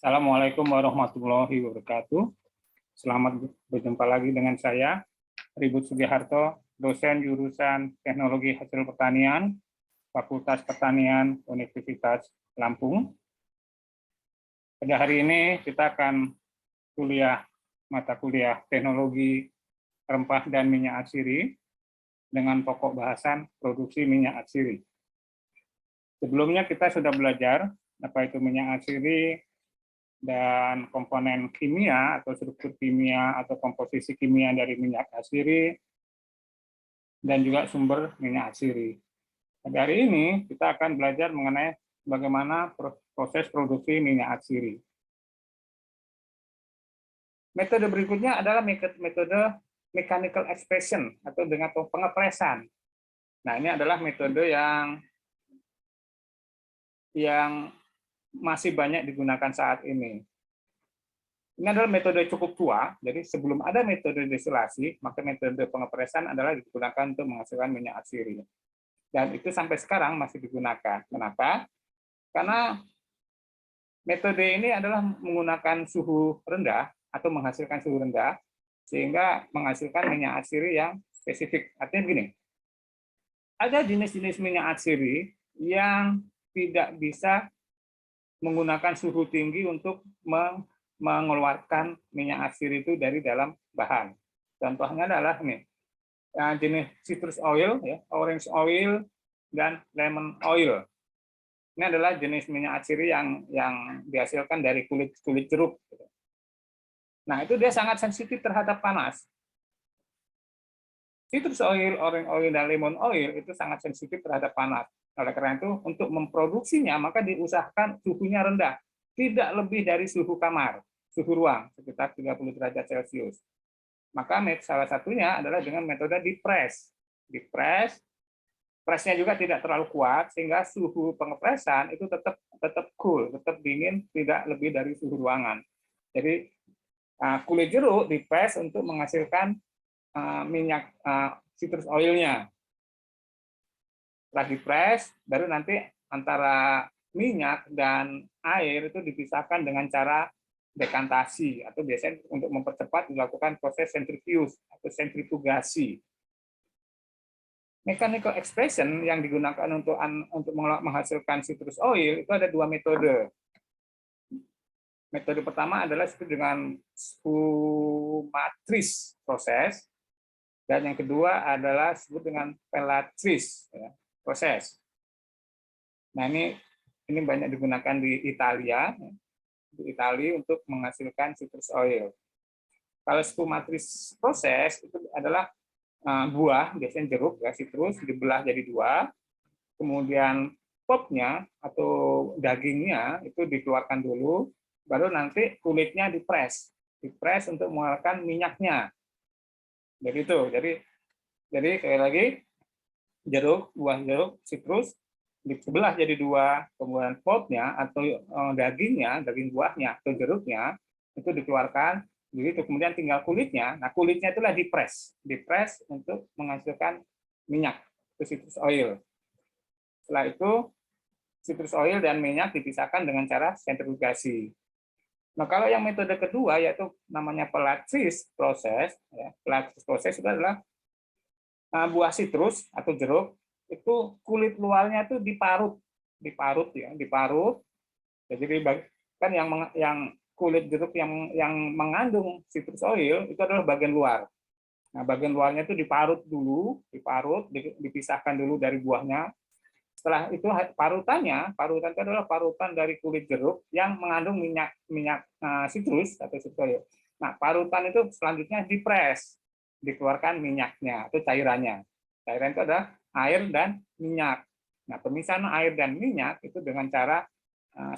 Assalamualaikum warahmatullahi wabarakatuh. Selamat berjumpa lagi dengan saya, Ribut Sugiharto, dosen jurusan Teknologi Hasil Pertanian, Fakultas Pertanian Universitas Lampung. Pada hari ini kita akan mata kuliah Teknologi Rempah dan Minyak Atsiri dengan pokok bahasan produksi minyak atsiri. Sebelumnya kita sudah belajar apa itu minyak atsiri, dan komponen kimia atau struktur kimia atau komposisi kimia dari minyak atsiri, dan juga sumber minyak atsiri. Pada hari ini kita akan belajar mengenai bagaimana proses produksi minyak atsiri. Metode berikutnya adalah metode mechanical expression atau dengan pengepresan. Nah, ini adalah metode yang masih banyak digunakan saat ini. Ini adalah metode cukup tua, jadi sebelum ada metode destilasi, maka metode pengepresan adalah digunakan untuk menghasilkan minyak atsiri. Dan itu sampai sekarang masih digunakan. Kenapa? Karena metode ini adalah menggunakan suhu rendah atau menghasilkan suhu rendah, sehingga menghasilkan minyak atsiri yang spesifik. Artinya begini, ada jenis-jenis minyak atsiri yang tidak bisa menggunakan suhu tinggi untuk mengeluarkan minyak atsiri itu dari dalam bahan. Contohnya adalah ini, jenis citrus oil, orange oil, dan lemon oil. Ini adalah jenis minyak atsiri yang dihasilkan dari kulit jeruk. Nah, itu dia sangat sensitif terhadap panas. Citrus oil, orange oil, dan lemon oil itu sangat sensitif terhadap panas. Oleh karena itu, untuk memproduksinya, maka diusahakan suhunya rendah, tidak lebih dari suhu kamar, suhu ruang, sekitar 30 derajat Celcius. Maka salah satunya adalah dengan metode di-press. Di-press, pressnya juga tidak terlalu kuat, sehingga suhu pengepresan itu tetap cool, tetap dingin, tidak lebih dari suhu ruangan. Jadi, kulit jeruk di-press untuk menghasilkan minyak citrus oilnya. Setelah di-press, baru nanti antara minyak dan air itu dipisahkan dengan cara dekantasi, atau biasanya untuk mempercepat dilakukan proses sentrifuge atau sentrifugasi. Mechanical expression yang digunakan untuk menghasilkan citrus oil itu ada dua metode. Metode pertama adalah disebut dengan spumatrice proses, dan yang kedua adalah disebut dengan pelatrice proses. Nah, ini banyak digunakan di Italia untuk menghasilkan citrus oil. Kalau spumatrice proses itu adalah buah, biasanya jeruk, citrus dibelah jadi dua, kemudian pulpnya atau dagingnya itu dikeluarkan dulu, baru nanti kulitnya dipres untuk mengeluarkan minyaknya. Begitu. Jadi sekali lagi, buah jeruk, citrus dibelah jadi dua, kemudian pulpnya atau daging buahnya atau jeruknya itu dikeluarkan, begitu, kemudian tinggal kulitnya. Nah, kulitnya itulah dipres untuk menghasilkan minyak, itu citrus oil. Setelah itu citrus oil dan minyak dipisahkan dengan cara sentrifugasi. Nah, kalau yang metode kedua yaitu namanya pelatrice proses, pelatrice proses itu adalah buah citrus atau jeruk itu kulit luarnya itu diparut. Jadi kan yang kulit jeruk yang mengandung citrus oil itu adalah bagian luar. Nah, bagian luarnya itu diparut, dipisahkan dulu dari buahnya. Setelah itu parutan itu adalah parutan dari kulit jeruk yang mengandung minyak citrus atau citrus oil. Nah, parutan itu selanjutnya dipres, dikeluarkan minyaknya atau cairannya. Cairan itu adalah air dan minyak. Nah, pemisahan air dan minyak itu dengan cara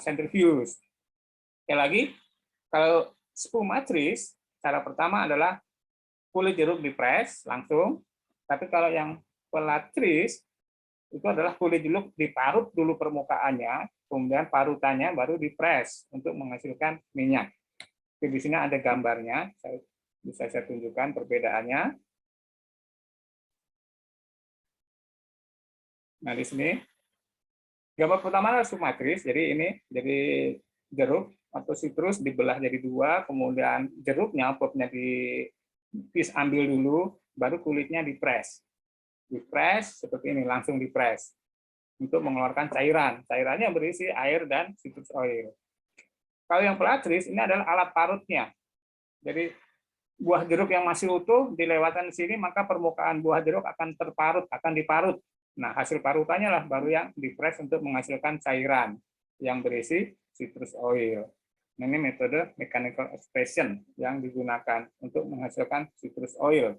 sentrifuge. Sekali lagi, kalau spumatrice, cara pertama adalah kulit jeruk dipres langsung, tapi kalau yang pelatrice itu adalah kulit jeruk diparut dulu permukaannya, kemudian parutannya baru dipres untuk menghasilkan minyak. Di sini ada gambarnya, bisa saya tunjukkan perbedaannya. Nah, di sini gambar pertama adalah spumatrice, jadi jeruk atau sitrus dibelah jadi dua, kemudian jeruknya, pulpnya diambil dulu, baru kulitnya dipres. Dipres seperti ini, langsung dipres untuk mengeluarkan cairan. Cairannya berisi air dan citrus oil. Kalau yang pelatris ini adalah alat parutnya. Jadi buah jeruk yang masih utuh dilewatkan di sini, maka permukaan buah jeruk akan terparut, akan diparut. Nah, hasil parutannya lah baru yang dipres untuk menghasilkan cairan yang berisi citrus oil. Nah, ini metode mechanical extraction yang digunakan untuk menghasilkan citrus oil.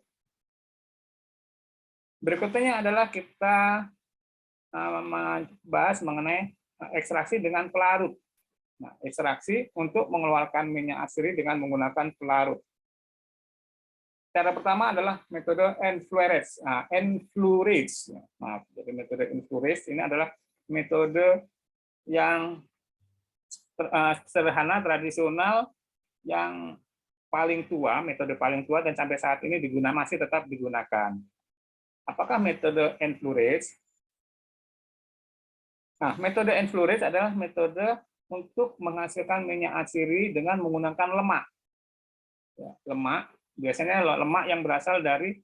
Berikutnya adalah kita membahas mengenai ekstraksi dengan pelarut. Nah, ekstraksi untuk mengeluarkan minyak asiri dengan menggunakan pelarut. Cara pertama adalah metode enfluorese. Enfluorese. Jadi metode enfluorese ini adalah metode yang sederhana, tradisional, yang paling tua, metode paling tua dan sampai saat ini masih tetap digunakan. Apakah metode enfluorese? Nah, metode enfluorese adalah metode untuk menghasilkan minyak asiri dengan menggunakan lemak. Ya, lemak, biasanya lemak yang berasal dari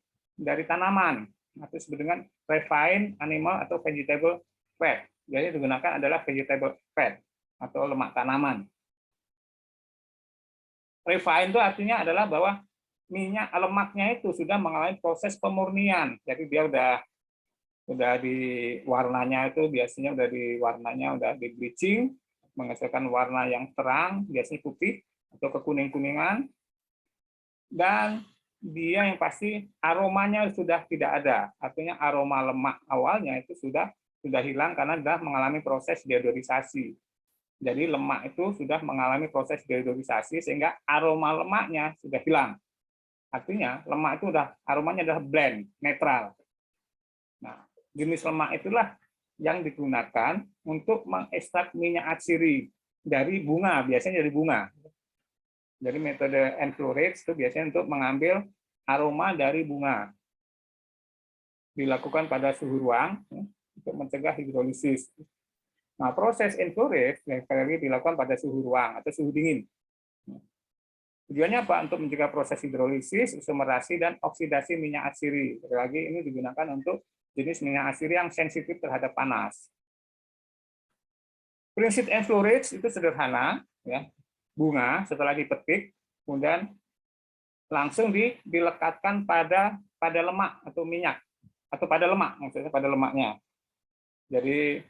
tanaman, atau disebut dengan refined animal atau vegetable fat. Jadi digunakan adalah vegetable fat atau lemak tanaman. Refined itu artinya adalah bahwa lemaknya itu sudah mengalami proses pemurnian. Jadi dia udah di warnanya itu biasanya udah di bleaching, menghasilkan warna yang terang, biasanya putih atau kekuning-kuningan, dan dia yang pasti aromanya sudah tidak ada, artinya aroma lemak awalnya itu sudah hilang karena sudah mengalami proses deodorisasi. Jadi lemak itu sudah mengalami proses deodorisasi sehingga aroma lemaknya sudah hilang. Artinya lemak itu aromanya adalah blend, netral. Nah, jenis lemak itulah yang digunakan untuk mengekstrak minyak atsiri dari bunga, biasanya dari bunga. Jadi metode enfluorese itu biasanya untuk mengambil aroma dari bunga. Dilakukan pada suhu ruang untuk mencegah hidrolisis. Nah, proses enfluorese lagi dilakukan pada suhu ruang atau suhu dingin. Tujuannya apa? Untuk mencegah proses hidrolisis, isomerasi, dan oksidasi minyak atsiri. Sekali lagi ini digunakan untuk jenis minyak atsiri yang sensitif terhadap panas. Prinsip enfluorese itu sederhana, ya. Bunga setelah dipetik, kemudian langsung dilekatkan pada lemak atau minyak, atau pada lemak, maksudnya pada lemaknya. Jadi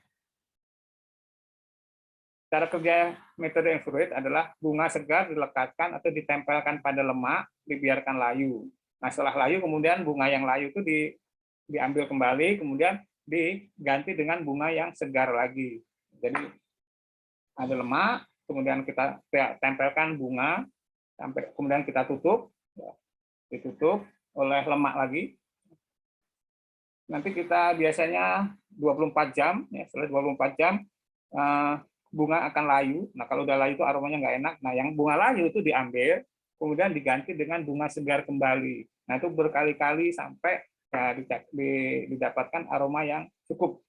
cara kerja metode enfluorese adalah bunga segar dilekatkan atau ditempelkan pada lemak, dibiarkan layu. Nah, setelah layu, kemudian bunga yang layu itu diambil kembali, kemudian diganti dengan bunga yang segar lagi. Jadi ada lemak, kemudian kita tempelkan bunga, kemudian kita ditutup oleh lemak lagi. Nanti kita biasanya 24 jam, ya, setelah 24 jam bunga akan layu. Nah, kalau udah layu itu aromanya nggak enak. Nah, yang bunga layu itu diambil, kemudian diganti dengan bunga segar kembali. Nah, itu berkali-kali sampai ya, didapatkan aroma yang cukup.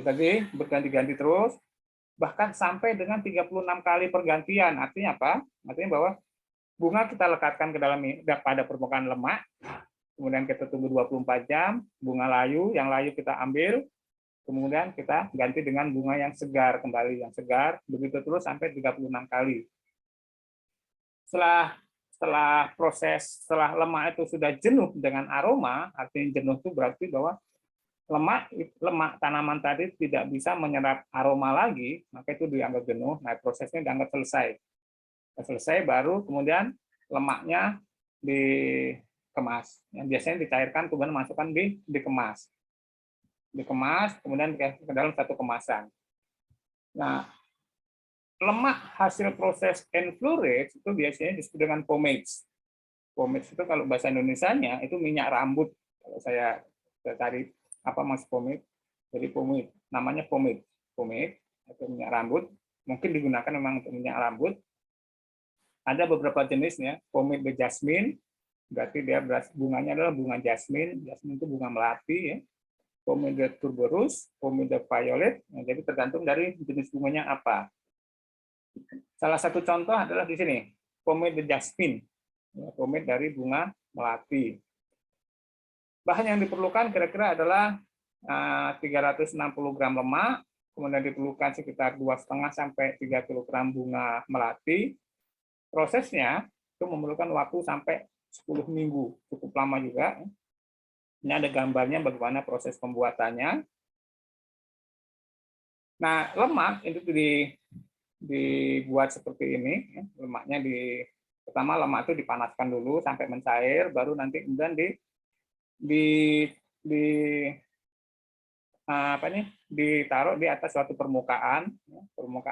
Tadi berganti-ganti terus, bahkan sampai dengan 36 kali pergantian. Artinya apa? Artinya bahwa bunga kita lekatkan ke dalam pada permukaan lemak, kemudian kita tunggu 24 jam, bunga layu, yang layu kita ambil, kemudian kita ganti dengan bunga yang segar kembali, yang segar, begitu terus sampai 36 kali. Setelah lemak itu sudah jenuh dengan aroma, artinya jenuh itu berarti bahwa lemak tanaman tadi tidak bisa menyerap aroma lagi, maka itu dianggap jenuh. Nah, prosesnya dianggap selesai. Selesai baru kemudian lemaknya dikemas. Yang biasanya dicairkan kemudian masukkan dikemas. Dikemas kemudian ke dalam satu kemasan. Nah, lemak hasil proses enfluorese itu biasanya disebut dengan pomades. Pomades itu kalau bahasa Indonesianya itu minyak rambut. Kalau saya cari apa maksud pomade? Jadi pomade, namanya pomade atau minyak rambut. Mungkin digunakan memang untuk minyak rambut. Ada beberapa jenisnya, pomade de jasmine, berarti dia bunganya adalah bunga jasmine. Jasmine itu bunga melati, ya. pomade tuberose, pomade violet. Nah, jadi tergantung dari jenis bunganya apa. Salah satu contoh adalah di sini, pomade jasmine, pomade dari bunga melati. Bahan yang diperlukan kira-kira adalah 360 gram lemak, kemudian diperlukan sekitar 2,5 sampai 3 kg bunga melati. Prosesnya itu memerlukan waktu sampai 10 minggu, cukup lama juga. Ini ada gambarnya bagaimana proses pembuatannya. Nah, lemak itu dibuat seperti ini. Lemaknya pertama lemak itu dipanaskan dulu sampai mencair, baru nanti kemudian ditaruh di atas suatu permukaan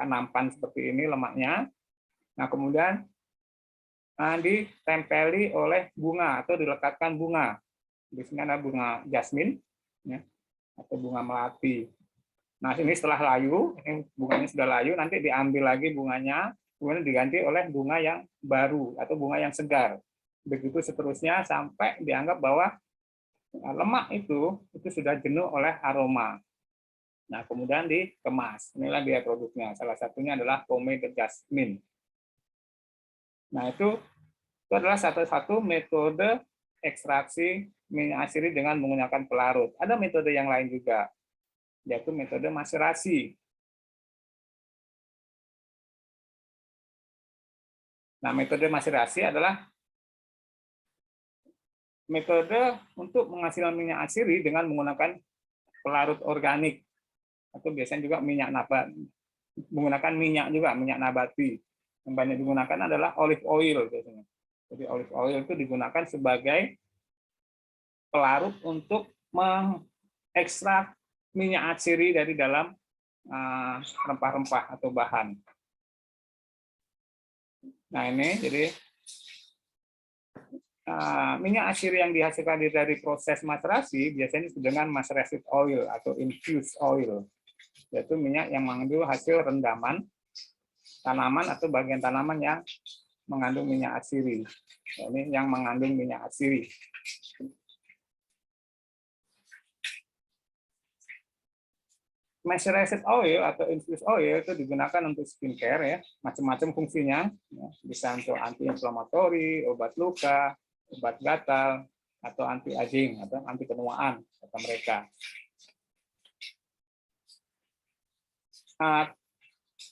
nampan seperti ini lemaknya. Nah, kemudian ditempeli oleh bunga atau dilekatkan bunga. Di sini ada bunga jasmine atau bunga melati. Nah, ini setelah layu, ini bunganya sudah layu, nanti diambil lagi bunganya, kemudian diganti oleh bunga yang baru atau bunga yang segar. Begitu seterusnya sampai dianggap bahwa lemak itu sudah jenuh oleh aroma. Nah, kemudian dikemas. Inilah dia produknya. Salah satunya adalah pomade jasmine. Nah, itu adalah satu metode ekstraksi minyak asiri dengan menggunakan pelarut. Ada metode yang lain juga, yaitu metode maserasi. Nah, metode maserasi adalah metode untuk menghasilkan minyak asiri dengan menggunakan pelarut organik, atau biasanya juga minyak menggunakan minyak juga, minyak nabati. Yang banyak digunakan adalah olive oil biasanya. Jadi olive oil itu digunakan sebagai pelarut untuk mengekstrak minyak asiri dari dalam rempah-rempah atau bahan. Nah, ini jadi minyak asiri yang dihasilkan dari proses maserasi biasanya disebut dengan macerated oil atau infused oil, yaitu minyak yang mengandung hasil rendaman tanaman atau bagian tanaman yang mengandung minyak asiri. Nah, ini yang mengandung minyak asiri. Macerated oil atau infused oil itu digunakan untuk skincare ya, macam-macam fungsinya, ya. Bisa untuk anti-inflamatori, obat luka, obat gatal, atau anti-aging atau anti penuaan kata mereka.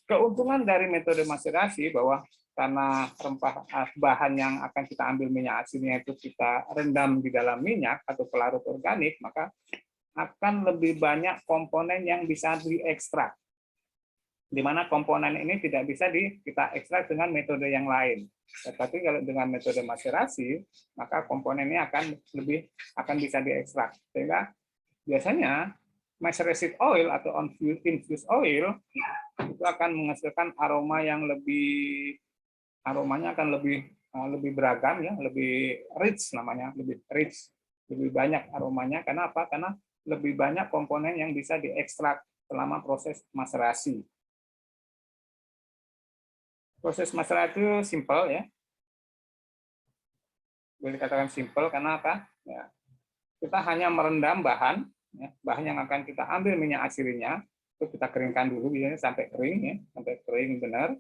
Keuntungan dari metode maserasi bahwa karena rempah bahan yang akan kita ambil minyak aslinya itu kita rendam di dalam minyak atau pelarut organik, maka akan lebih banyak komponen yang bisa diekstrak, di mana komponen ini tidak bisa kita ekstrak dengan metode yang lain. Tetapi kalau dengan metode maserasi, maka komponennya akan bisa diekstrak. Sehingga biasanya macerated oil atau infused oil itu akan menghasilkan aromanya akan lebih beragam ya, lebih rich namanya, lebih rich, lebih banyak aromanya. Karena apa? Karena lebih banyak komponen yang bisa diekstrak selama proses maserasi. Proses maserasi itu simple ya. Boleh dikatakan simple karena apa? Ya, kita hanya merendam bahan, ya, bahan yang akan kita ambil minyak asirinya, itu kita keringkan dulu biasanya sampai kering ya, sampai kering benar.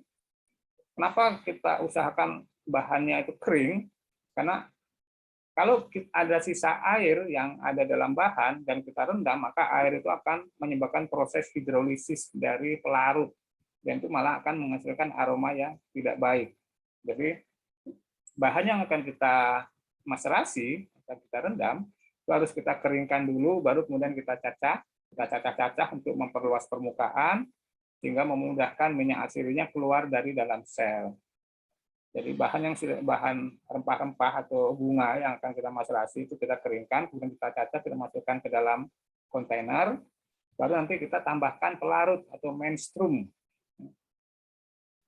Kenapa kita usahakan bahannya itu kering? Karena kalau ada sisa air yang ada dalam bahan dan kita rendam, maka air itu akan menyebabkan proses hidrolisis dari pelarut, dan itu malah akan menghasilkan aroma yang tidak baik. Jadi bahan yang akan kita maserasi, akan kita rendam, itu harus kita keringkan dulu, baru kemudian kita cacah untuk memperluas permukaan, sehingga memudahkan minyak asirinya keluar dari dalam sel. Jadi bahan rempah-rempah atau bunga yang akan kita maserasi itu kita keringkan, kemudian kita cacah, kita masukkan ke dalam kontainer, baru nanti kita tambahkan pelarut atau menstrum.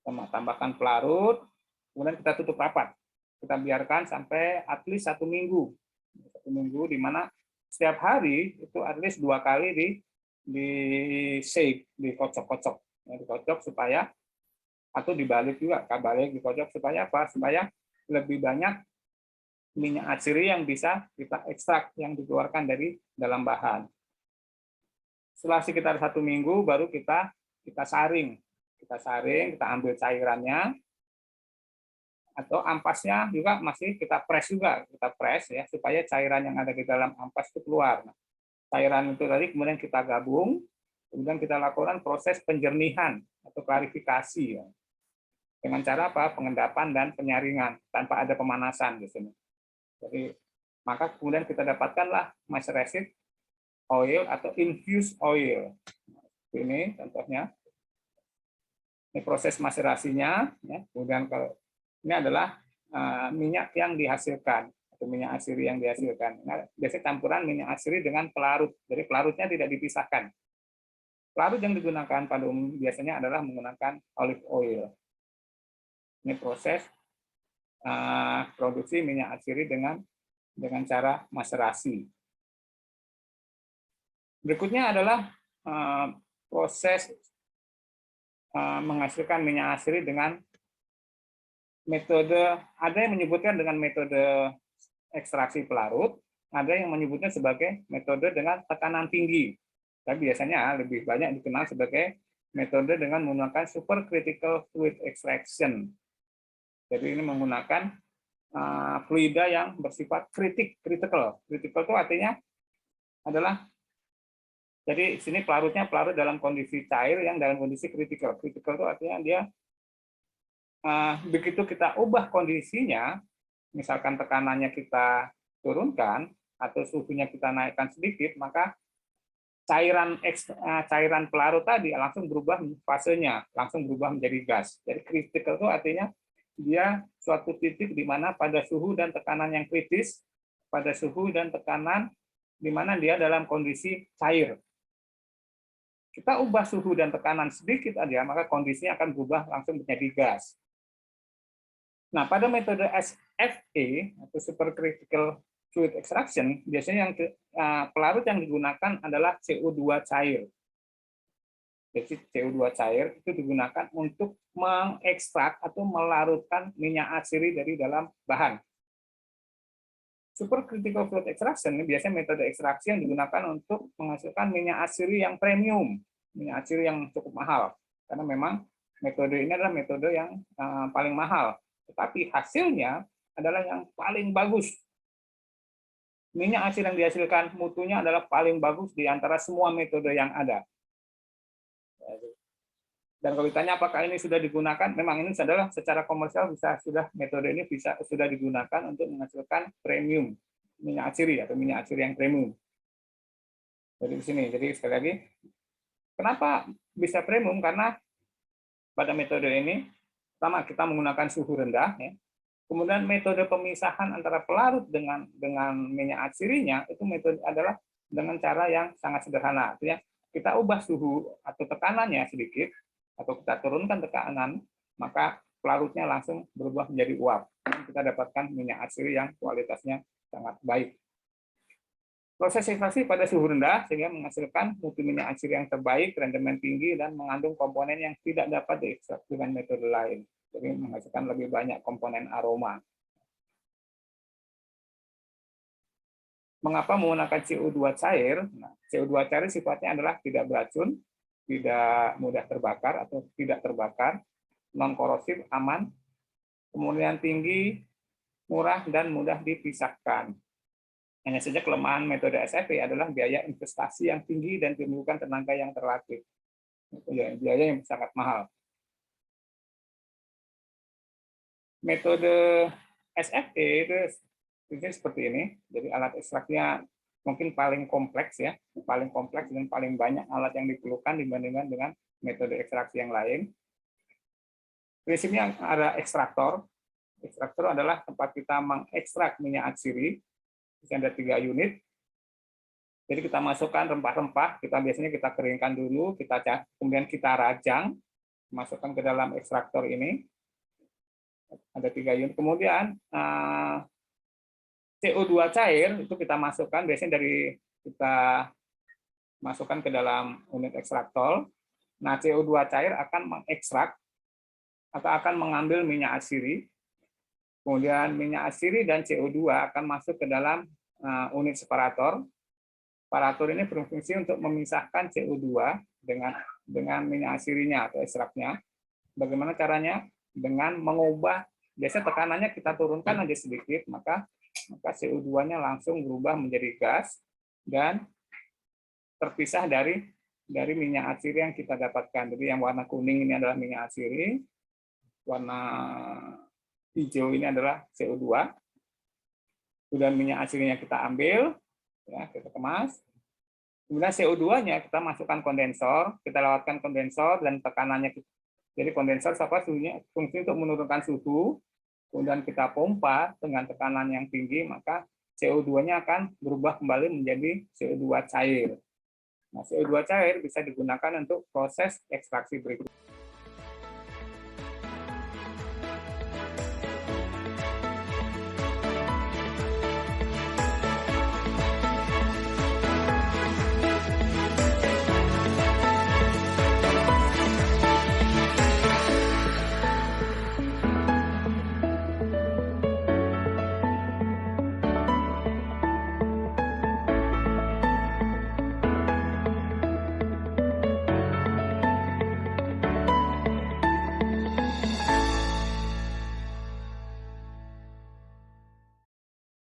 Tambahkan pelarut, kemudian kita tutup rapat. Kita biarkan sampai at least 1 minggu. 1 minggu, di mana setiap hari itu at least 2 kali di shake, dikocok-kocok. Dikocok supaya, atau dibalik juga, dikocok supaya apa? Supaya lebih banyak minyak asiri yang bisa kita ekstrak, yang dikeluarkan dari dalam bahan. Setelah sekitar 1 minggu baru kita saring, kita ambil cairannya atau ampasnya juga masih kita press ya supaya cairan yang ada di dalam ampas itu keluar. Nah, cairan itu tadi kemudian kita gabung, kemudian kita lakukan proses penjernihan atau klarifikasi ya. Dengan cara apa? Pengendapan dan penyaringan tanpa ada pemanasan di sini. Jadi maka kemudian kita dapatkanlah macerated oil atau infused oil. Ini contohnya. Ini proses maserasinya. Ya. Kemudian kalau ini adalah minyak yang dihasilkan atau minyak atsiri yang dihasilkan. Nah, biasanya campuran minyak atsiri dengan pelarut. Jadi pelarutnya tidak dipisahkan. Pelarut yang digunakan pada umum biasanya adalah menggunakan olive oil. Ini proses produksi minyak atsiri dengan cara maserasi. Berikutnya adalah proses menghasilkan minyak atsiri dengan metode, ada yang menyebutkan dengan metode ekstraksi pelarut, ada yang menyebutnya sebagai metode dengan tekanan tinggi. Tapi biasanya lebih banyak dikenal sebagai metode dengan menggunakan supercritical fluid extraction. Jadi ini menggunakan fluida yang bersifat critical. Critical itu artinya adalah, jadi sini pelarutnya pelarut dalam kondisi cair yang dalam kondisi critical. Critical itu artinya dia begitu kita ubah kondisinya, misalkan tekanannya kita turunkan atau suhunya kita naikkan sedikit, maka cairan pelarut tadi langsung berubah fasenya, langsung berubah menjadi gas. Jadi critical itu artinya dia suatu titik di mana pada suhu dan tekanan yang kritis, pada suhu dan tekanan di mana dia dalam kondisi cair. Kita ubah suhu dan tekanan sedikit aja, maka kondisinya akan berubah langsung menjadi gas. Nah, pada metode SFE atau supercritical fluid extraction, biasanya yang pelarut yang digunakan adalah CO2 cair. Jadi CO2 cair itu digunakan untuk mengekstrak atau melarutkan minyak atsiri dari dalam bahan. Supercritical fluid extraction ini biasanya metode ekstraksi yang digunakan untuk menghasilkan minyak atsiri yang premium, minyak atsiri yang cukup mahal. Karena memang metode ini adalah metode yang paling mahal. Tetapi hasilnya adalah yang paling bagus. Minyak atsiri yang dihasilkan mutunya adalah paling bagus di antara semua metode yang ada. Dan kalau ditanya apakah ini sudah digunakan, memang ini adalah secara komersial metode ini sudah digunakan untuk menghasilkan premium minyak atsiri atau minyak atsiri yang premium. Jadi di sini, jadi sekali lagi, kenapa bisa premium? Karena pada metode ini pertama kita menggunakan suhu rendah, ya. Kemudian metode pemisahan antara pelarut dengan minyak atsirinya itu metode adalah dengan cara yang sangat sederhana. Artinya kita ubah suhu atau tekanannya sedikit atau kita turunkan tekanan, maka pelarutnya langsung berubah menjadi uap. Kita dapatkan minyak atsiri yang kualitasnya sangat baik. Proses ekstraksi pada suhu rendah sehingga menghasilkan mutu minyak atsiri yang terbaik, rendemen tinggi, dan mengandung komponen yang tidak dapat diekstrak dengan metode lain. Jadi menghasilkan lebih banyak komponen aroma. Mengapa menggunakan CO2 cair? Nah, CO2 cair sifatnya adalah tidak beracun, tidak mudah terbakar atau tidak terbakar, non-korosif, aman, kemudian tinggi, murah, dan mudah dipisahkan. Hanya saja kelemahan metode SFE adalah biaya investasi yang tinggi dan menimbulkan tenaga yang terlatih. Biaya yang sangat mahal. Metode SFE itu seperti ini. Jadi alat ekstraknya mungkin paling kompleks ya, paling kompleks dan paling banyak alat yang diperlukan dibandingkan dengan metode ekstraksi yang lain. Prinsipnya ada ekstraktor. Ekstraktor adalah tempat kita mengekstrak minyak atsiri. Ada 3 unit. Jadi kita masukkan rempah-rempah, biasanya kita keringkan dulu, kemudian kita rajang, masukkan ke dalam ekstraktor ini. Ada 3 unit. Kemudian CO2 cair itu kita masukkan, biasanya kita masukkan ke dalam unit ekstraktor. Nah, CO2 cair akan mengekstrak atau akan mengambil minyak atsiri. Kemudian minyak atsiri dan CO2 akan masuk ke dalam unit separator. Separator ini berfungsi untuk memisahkan CO2 dengan minyak asirinya atau ekstraknya. Bagaimana caranya? Dengan mengubah, biasanya tekanannya kita turunkan aja sedikit, maka CO2-nya langsung berubah menjadi gas dan terpisah dari minyak asiri yang kita dapatkan. Jadi yang warna kuning ini adalah minyak asiri, warna hijau ini adalah CO2. Kemudian minyak asirinya kita ambil, ya, kita kemas. Kemudian CO2-nya kita masukkan kondensor, kita lewatkan kondensor dan tekanannya. Jadi kondensor fungsi untuk menurunkan suhu, kemudian kita pompa dengan tekanan yang tinggi, maka CO2-nya akan berubah kembali menjadi CO2 cair. Nah, CO2 cair bisa digunakan untuk proses ekstraksi berikutnya.